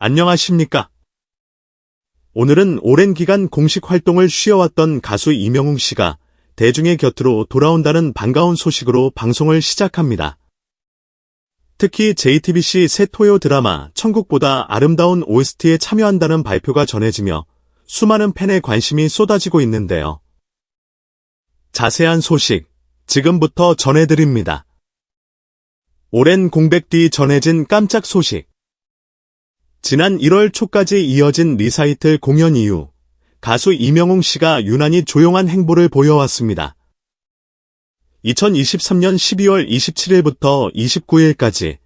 안녕하십니까? 오늘은 오랜 기간 공식 활동을 쉬어왔던 가수 이명웅 씨가 대중의 곁으로 돌아온다는 반가운 소식으로 방송을 시작합니다. 특히 JTBC 새 토요 드라마 천국보다 아름다운 OST에 참여한다는 발표가 전해지며 수많은 팬의 관심이 쏟아지고 있는데요. 자세한 소식 지금부터 전해드립니다. 오랜 공백 뒤 전해진 깜짝 소식. 지난 1월 초까지 이어진 리사이틀 공연 이후 가수 이명웅 씨가 유난히 조용한 행보를 보여왔습니다. 2023년 12월 27일부터 29일까지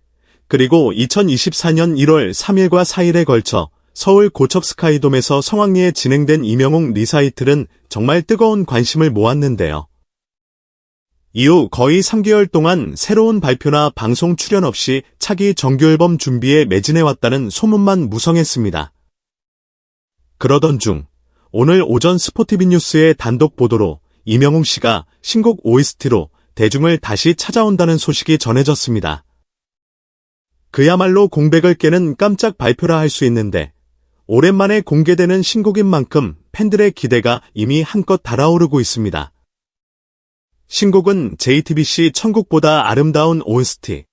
그리고 2024년 1월 3일과 4일에 걸쳐 서울 고척 스카이돔에서 성황리에 진행된 이명웅 리사이틀은 정말 뜨거운 관심을 모았는데요. 이후 거의 3개월 동안 새로운 발표나 방송 출연 없이 차기 정규 앨범 준비에 매진해왔다는 소문만 무성했습니다. 그러던 중 오늘 오전 스포티비 뉴스의 단독 보도로 이명웅 씨가 신곡 OST로 대중을 다시 찾아온다는 소식이 전해졌습니다. 그야말로 공백을 깨는 깜짝 발표라 할 수 있는데 오랜만에 공개되는 신곡인 만큼 팬들의 기대가 이미 한껏 달아오르고 있습니다. 신곡은 JTBC 천국보다 아름다운 OST.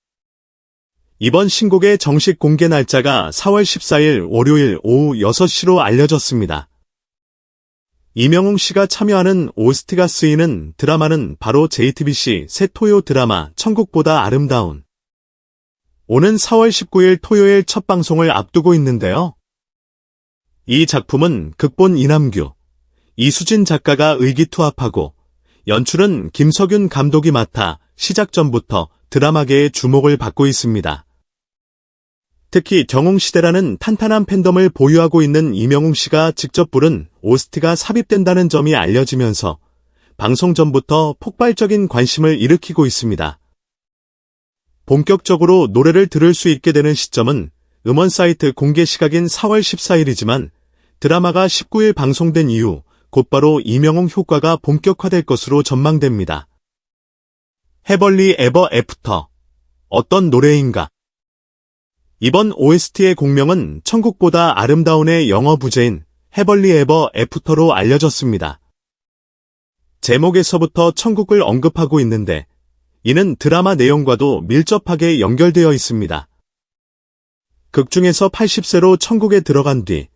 이번 신곡의 정식 공개 날짜가 4월 14일 월요일 오후 6시로 알려졌습니다. 이명웅 씨가 참여하는 OST가 쓰이는 드라마는 바로 JTBC 새 토요 드라마 천국보다 아름다운. 오는 4월 19일 토요일 첫 방송을 앞두고 있는데요. 이 작품은 극본 이남규, 이수진 작가가 의기투합하고 연출은 김석윤 감독이 맡아 시작 전부터 드라마계의 주목을 받고 있습니다. 특히 경웅시대라는 탄탄한 팬덤을 보유하고 있는 이명웅 씨가 직접 부른 OST가 삽입된다는 점이 알려지면서 방송 전부터 폭발적인 관심을 일으키고 있습니다. 본격적으로 노래를 들을 수 있게 되는 시점은 음원 사이트 공개 시각인 4월 14일이지만 드라마가 19일 방송된 이후 곧바로 이명웅 효과가 본격화될 것으로 전망됩니다. 해벌리 에버 애프터. 어떤 노래인가? 이번 OST의 공명은 천국보다 아름다운의 영어 부제인 해벌리 에버 애프터로 알려졌습니다. 제목에서부터 천국을 언급하고 있는데 이는 드라마 내용과도 밀접하게 연결되어 있습니다. 극 중에서 80세로 천국에 들어간 뒤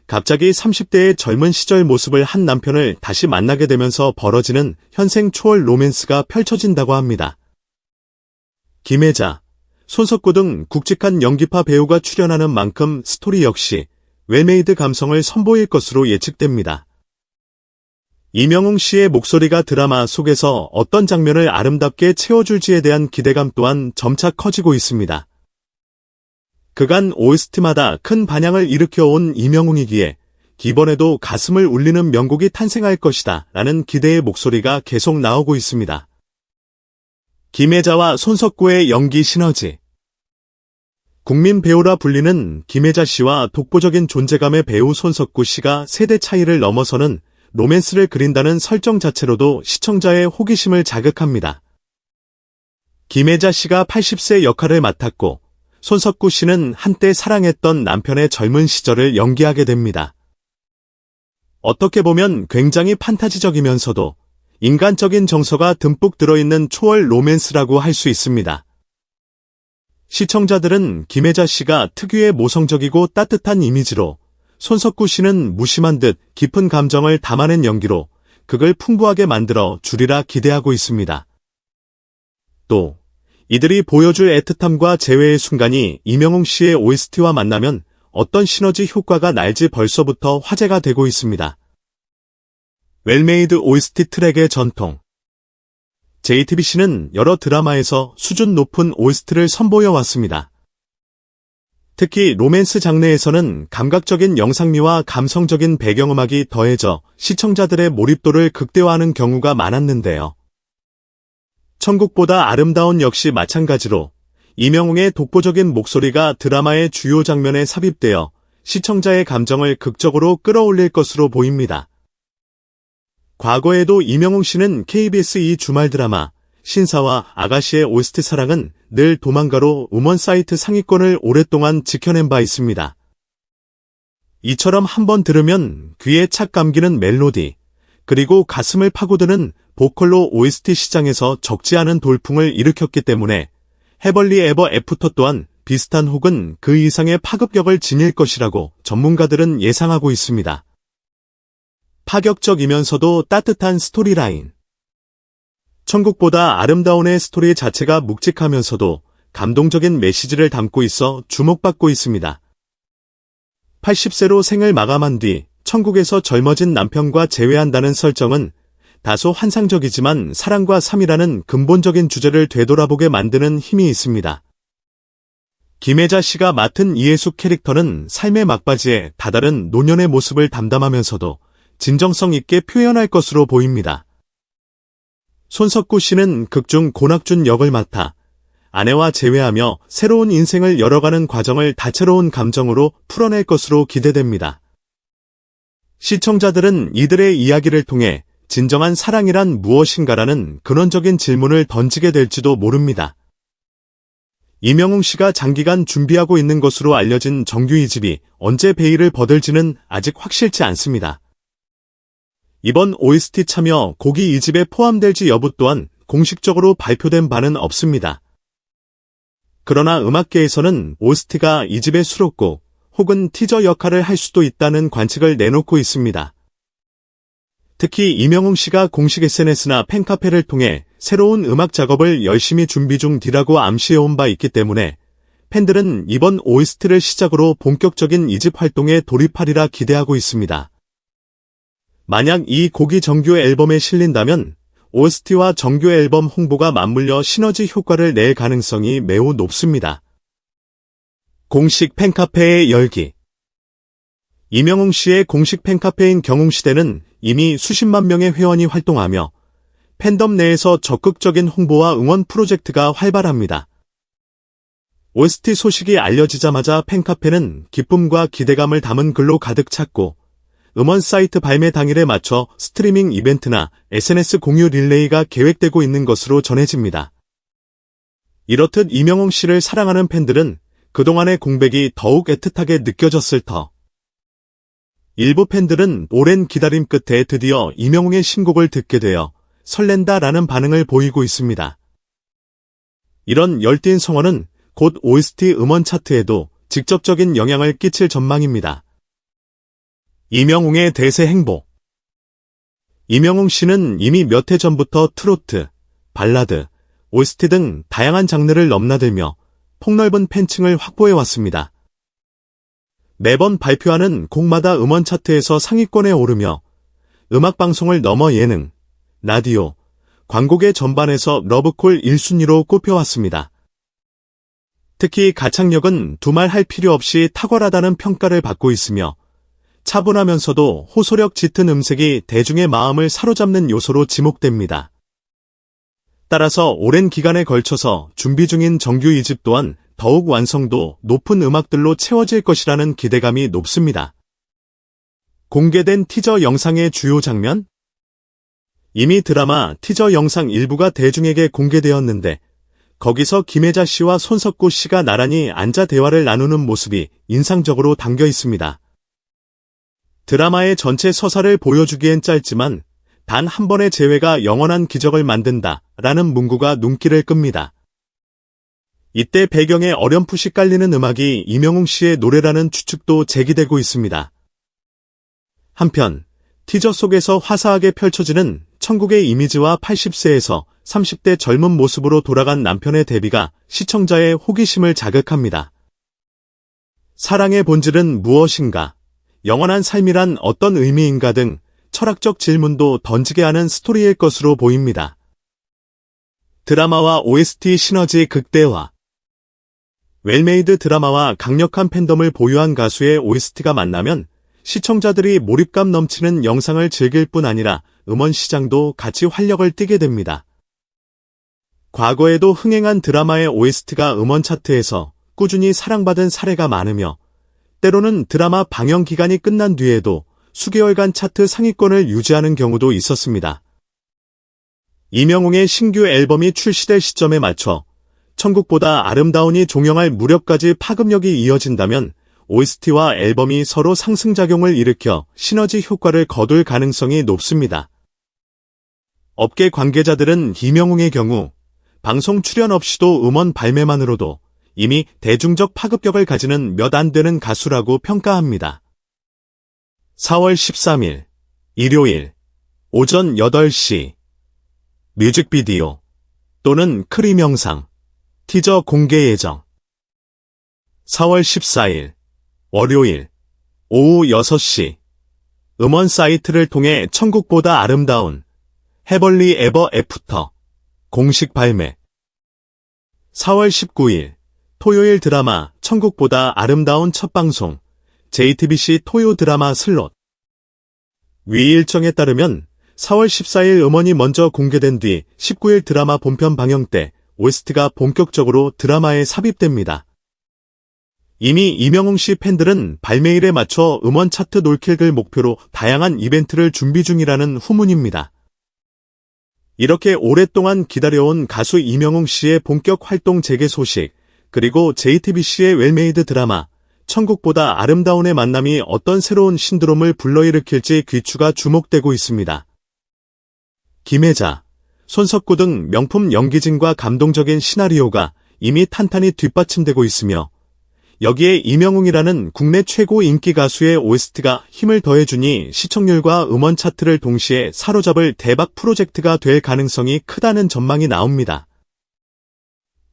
갑자기 30대의 젊은 시절 모습을 한 남편을 다시 만나게 되면서 벌어지는 현생 초월 로맨스가 펼쳐진다고 합니다. 김혜자, 손석구 등 굵직한 연기파 배우가 출연하는 만큼 스토리 역시 웰메이드 감성을 선보일 것으로 예측됩니다. 이명웅 씨의 목소리가 드라마 속에서 어떤 장면을 아름답게 채워줄지에 대한 기대감 또한 점차 커지고 있습니다. 그간 OST마다 큰 반향을 일으켜온 이명웅이기에 이번에도 가슴을 울리는 명곡이 탄생할 것이다 라는 기대의 목소리가 계속 나오고 있습니다. 김혜자와 손석구의 연기 시너지. 국민 배우라 불리는 김혜자 씨와 독보적인 존재감의 배우 손석구 씨가 세대 차이를 넘어서는 로맨스를 그린다는 설정 자체로도 시청자의 호기심을 자극합니다. 김혜자 씨가 80세 역할을 맡았고 손석구 씨는 한때 사랑했던 남편의 젊은 시절을 연기하게 됩니다. 어떻게 보면 굉장히 판타지적이면서도 인간적인 정서가 듬뿍 들어있는 초월 로맨스라고 할 수 있습니다. 시청자들은 김혜자 씨가 특유의 모성적이고 따뜻한 이미지로 손석구 씨는 무심한 듯 깊은 감정을 담아낸 연기로 극을 풍부하게 만들어 주리라 기대하고 있습니다. 또 이들이 보여줄 애틋함과 재회의 순간이 이명웅 씨의 OST와 만나면 어떤 시너지 효과가 날지 벌써부터 화제가 되고 있습니다. 웰메이드 OST 트랙의 전통. JTBC는 여러 드라마에서 수준 높은 OST를 선보여왔습니다. 특히 로맨스 장르에서는 감각적인 영상미와 감성적인 배경음악이 더해져 시청자들의 몰입도를 극대화하는 경우가 많았는데요. 천국보다 아름다운 역시 마찬가지로 이명웅의 독보적인 목소리가 드라마의 주요 장면에 삽입되어 시청자의 감정을 극적으로 끌어올릴 것으로 보입니다. 과거에도 이명웅 씨는 KBS 2 주말 드라마 신사와 아가씨의 OST 사랑은 늘 도망가로 음원 사이트 상위권을 오랫동안 지켜낸 바 있습니다. 이처럼 한번 들으면 귀에 착 감기는 멜로디, 그리고 가슴을 파고드는 보컬로 OST 시장에서 적지 않은 돌풍을 일으켰기 때문에 해벌리 에버 애프터 또한 비슷한 혹은 그 이상의 파급력을 지닐 것이라고 전문가들은 예상하고 있습니다. 파격적이면서도 따뜻한 스토리라인. 천국보다 아름다운의 스토리 자체가 묵직하면서도 감동적인 메시지를 담고 있어 주목받고 있습니다. 80세로 생을 마감한 뒤 천국에서 젊어진 남편과 재회한다는 설정은 다소 환상적이지만 사랑과 삶이라는 근본적인 주제를 되돌아보게 만드는 힘이 있습니다. 김혜자 씨가 맡은 이해숙 캐릭터는 삶의 막바지에 다다른 노년의 모습을 담담하면서도 진정성 있게 표현할 것으로 보입니다. 손석구 씨는 극중 고낙준 역을 맡아 아내와 재회하며 새로운 인생을 열어가는 과정을 다채로운 감정으로 풀어낼 것으로 기대됩니다. 시청자들은 이들의 이야기를 통해 진정한 사랑이란 무엇인가라는 근원적인 질문을 던지게 될지도 모릅니다. 이명웅 씨가 장기간 준비하고 있는 것으로 알려진 정규 2집이 언제 베일을 벗을지는 아직 확실치 않습니다. 이번 OST 참여 곡이 2집에 포함될지 여부 또한 공식적으로 발표된 바는 없습니다. 그러나 음악계에서는 OST가 2집의 수록곡 혹은 티저 역할을 할 수도 있다는 관측을 내놓고 있습니다. 특히 이명웅 씨가 공식 SNS나 팬카페를 통해 새로운 음악 작업을 열심히 준비 중이라고 암시해온 바 있기 때문에 팬들은 이번 OST를 시작으로 본격적인 2집 활동에 돌입하리라 기대하고 있습니다. 만약 이 곡이 정규 앨범에 실린다면 OST와 정규 앨범 홍보가 맞물려 시너지 효과를 낼 가능성이 매우 높습니다. 공식 팬카페의 열기. 이명웅 씨의 공식 팬카페인 경웅시대는 이미 수십만 명의 회원이 활동하며 팬덤 내에서 적극적인 홍보와 응원 프로젝트가 활발합니다. OST 소식이 알려지자마자 팬카페는 기쁨과 기대감을 담은 글로 가득 찼고 음원 사이트 발매 당일에 맞춰 스트리밍 이벤트나 SNS 공유 릴레이가 계획되고 있는 것으로 전해집니다. 이렇듯 이명웅 씨를 사랑하는 팬들은 그동안의 공백이 더욱 애틋하게 느껴졌을 터. 일부 팬들은 오랜 기다림 끝에 드디어 이명웅의 신곡을 듣게 되어 설렌다라는 반응을 보이고 있습니다. 이런 열띤 성원은 곧 OST 음원 차트에도 직접적인 영향을 끼칠 전망입니다. 이명웅의 대세 행보. 이명웅 씨는 이미 몇 해 전부터 트로트, 발라드, OST 등 다양한 장르를 넘나들며 폭넓은 팬층을 확보해왔습니다. 매번 발표하는 곡마다 음원 차트에서 상위권에 오르며 음악방송을 넘어 예능, 라디오, 광고계 전반에서 러브콜 1순위로 꼽혀왔습니다. 특히 가창력은 두말 할 필요 없이 탁월하다는 평가를 받고 있으며 차분하면서도 호소력 짙은 음색이 대중의 마음을 사로잡는 요소로 지목됩니다. 따라서 오랜 기간에 걸쳐서 준비 중인 정규 2집 또한 더욱 완성도 높은 음악들로 채워질 것이라는 기대감이 높습니다. 공개된 티저 영상의 주요 장면? 이미 드라마 티저 영상 일부가 대중에게 공개되었는데 거기서 김혜자 씨와 손석구 씨가 나란히 앉아 대화를 나누는 모습이 인상적으로 담겨 있습니다. 드라마의 전체 서사를 보여주기엔 짧지만 단 한 번의 재회가 영원한 기적을 만든다 라는 문구가 눈길을 끕니다. 이때 배경에 어렴풋이 깔리는 음악이 이명웅 씨의 노래라는 추측도 제기되고 있습니다. 한편 티저 속에서 화사하게 펼쳐지는 천국의 이미지와 80세에서 30대 젊은 모습으로 돌아간 남편의 대비가 시청자의 호기심을 자극합니다. 사랑의 본질은 무엇인가? 영원한 삶이란 어떤 의미인가 등 철학적 질문도 던지게 하는 스토리일 것으로 보입니다. 드라마와 OST 시너지 극대화. 웰메이드 드라마와 강력한 팬덤을 보유한 가수의 OST가 만나면 시청자들이 몰입감 넘치는 영상을 즐길 뿐 아니라 음원 시장도 같이 활력을 띠게 됩니다. 과거에도 흥행한 드라마의 OST가 음원 차트에서 꾸준히 사랑받은 사례가 많으며 때로는 드라마 방영 기간이 끝난 뒤에도 수개월간 차트 상위권을 유지하는 경우도 있었습니다. 이명웅의 신규 앨범이 출시될 시점에 맞춰 천국보다 아름다운이 종영할 무렵까지 파급력이 이어진다면 OST와 앨범이 서로 상승작용을 일으켜 시너지 효과를 거둘 가능성이 높습니다. 업계 관계자들은 이명웅의 경우 방송 출연 없이도 음원 발매만으로도 이미 대중적 파급력을 가지는 몇 안 되는 가수라고 평가합니다. 4월 13일 일요일 오전 8시 뮤직비디오 또는 크림 영상 티저 공개 예정. 4월 14일 월요일 오후 6시 음원 사이트를 통해 천국보다 아름다운 해벌리 에버 애프터 공식 발매. 4월 19일 토요일 드라마 천국보다 아름다운 첫 방송 JTBC 토요 드라마 슬롯. 위 일정에 따르면 4월 14일 음원이 먼저 공개된 뒤 19일 드라마 본편 방영 때 OST가 본격적으로 드라마에 삽입됩니다. 이미 이명웅 씨 팬들은 발매일에 맞춰 음원 차트 놀킥을 목표로 다양한 이벤트를 준비 중이라는 후문입니다. 이렇게 오랫동안 기다려온 가수 이명웅 씨의 본격 활동 재개 소식, 그리고 JTBC의 웰메이드 드라마 천국보다 아름다운의 만남이 어떤 새로운 신드롬을 불러일으킬지 귀추가 주목되고 있습니다. 김혜자, 손석구 등 명품 연기진과 감동적인 시나리오가 이미 탄탄히 뒷받침되고 있으며 여기에 이명웅이라는 국내 최고 인기 가수의 OST가 힘을 더해주니 시청률과 음원 차트를 동시에 사로잡을 대박 프로젝트가 될 가능성이 크다는 전망이 나옵니다.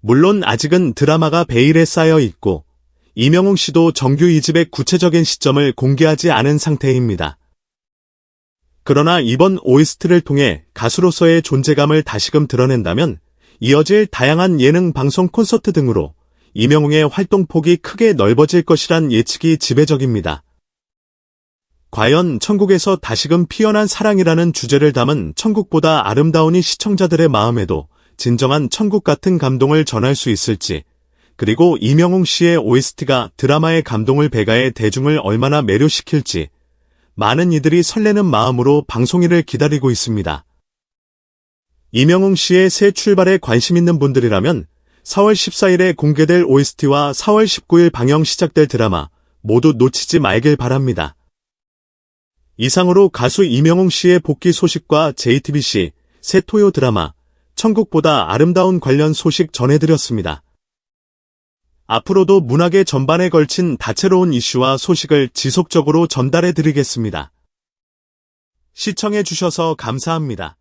물론 아직은 드라마가 베일에 쌓여 있고 이명웅 씨도 정규 2집의 구체적인 시점을 공개하지 않은 상태입니다. 그러나 이번 OST를 통해 가수로서의 존재감을 다시금 드러낸다면 이어질 다양한 예능 방송 콘서트 등으로 이명웅의 활동폭이 크게 넓어질 것이란 예측이 지배적입니다. 과연 천국에서 다시금 피어난 사랑이라는 주제를 담은 천국보다 아름다운이 시청자들의 마음에도 진정한 천국 같은 감동을 전할 수 있을지, 그리고 이명웅 씨의 OST가 드라마의 감동을 배가해 대중을 얼마나 매료시킬지 많은 이들이 설레는 마음으로 방송일을 기다리고 있습니다. 이명웅 씨의 새 출발에 관심 있는 분들이라면 4월 14일에 공개될 OST와 4월 19일 방영 시작될 드라마 모두 놓치지 말길 바랍니다. 이상으로 가수 이명웅 씨의 복귀 소식과 JTBC 새 토요 드라마 천국보다 아름다운 관련 소식 전해드렸습니다. 앞으로도 문화계 전반에 걸친 다채로운 이슈와 소식을 지속적으로 전달해드리겠습니다. 시청해주셔서 감사합니다.